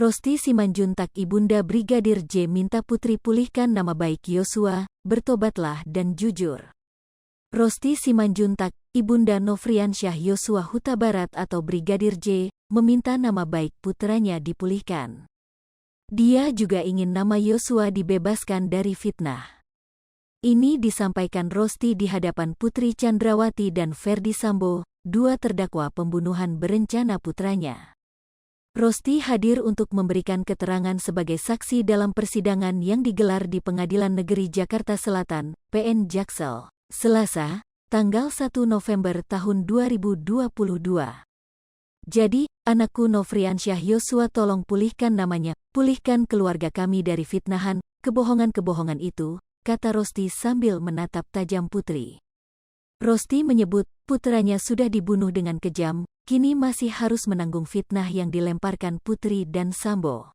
Rosti Simanjuntak Ibunda Brigadir J minta Putri pulihkan nama baik Yosua, bertobatlah dan jujur. Rosti Simanjuntak, Ibunda Nofriansyah Yosua Huta Barat atau Brigadir J, meminta nama baik putranya dipulihkan. Dia juga ingin nama Yosua dibebaskan dari fitnah. Ini disampaikan Rosti di hadapan Putri Chandrawati dan Ferdi Sambo, dua terdakwa pembunuhan berencana putranya. Rosti hadir untuk memberikan keterangan sebagai saksi dalam persidangan yang digelar di Pengadilan Negeri Jakarta Selatan, PN Jaksel, Selasa, tanggal 1 November tahun 2022. Jadi, anakku Nofriansyah Yosua tolong pulihkan namanya, pulihkan keluarga kami dari fitnahan, kebohongan-kebohongan itu, kata Rosti sambil menatap tajam Putri. Rosti menyebut, putranya sudah dibunuh dengan kejam, kini masih harus menanggung fitnah yang dilemparkan Putri dan Sambo.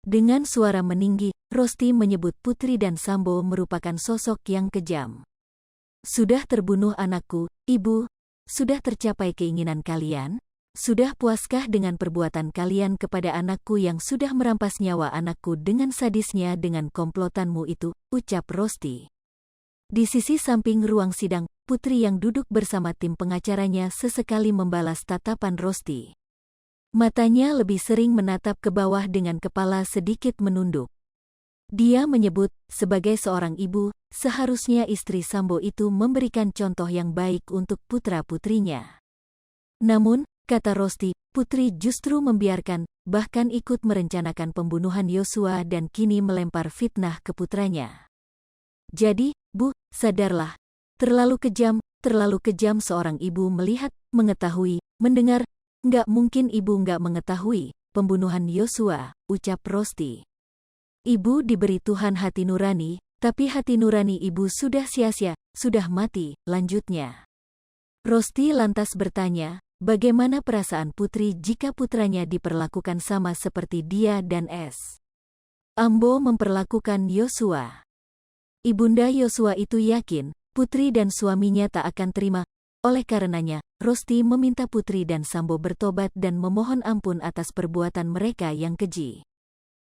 Dengan suara meninggi, Rosti menyebut Putri dan Sambo merupakan sosok yang kejam. Sudah terbunuh anakku, Ibu? Sudah tercapai keinginan kalian? Sudah puaskah dengan perbuatan kalian kepada anakku yang sudah merampas nyawa anakku dengan sadisnya dengan komplotanmu itu, ucap Rosti. Di sisi samping ruang sidang, Putri yang duduk bersama tim pengacaranya sesekali membalas tatapan Rosti. Matanya lebih sering menatap ke bawah dengan kepala sedikit menunduk. Dia menyebut, sebagai seorang ibu, seharusnya istri Sambo itu memberikan contoh yang baik untuk putra-putrinya. Namun, kata Rosti, Putri justru membiarkan, bahkan ikut merencanakan pembunuhan Yosua dan kini melempar fitnah ke putranya. Jadi, Bu, sadarlah. Terlalu kejam seorang ibu melihat, mengetahui, mendengar. Nggak mungkin ibu nggak mengetahui pembunuhan Yosua, ucap Rosti. Ibu diberi Tuhan hati nurani, tapi hati nurani ibu sudah sia-sia, sudah mati, lanjutnya. Rosti lantas bertanya, bagaimana perasaan Putri jika putranya diperlakukan sama seperti dia dan Sambo memperlakukan Yosua? Ibunda Yosua itu yakin, Putri dan suaminya tak akan terima. Oleh karenanya, Rosti meminta Putri dan Sambo bertobat dan memohon ampun atas perbuatan mereka yang keji.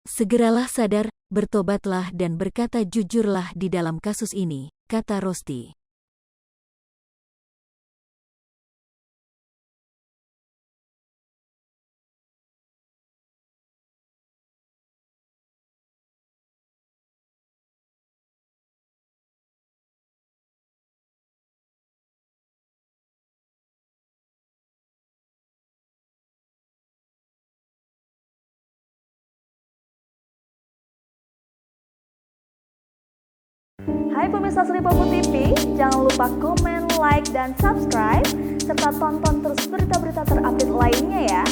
Segeralah sadar, bertobatlah dan berkata jujurlah di dalam kasus ini, kata Rosti. Hai pemirsa Sripopo TV, jangan lupa komen, like, dan subscribe, serta tonton terus berita-berita terupdate lainnya ya.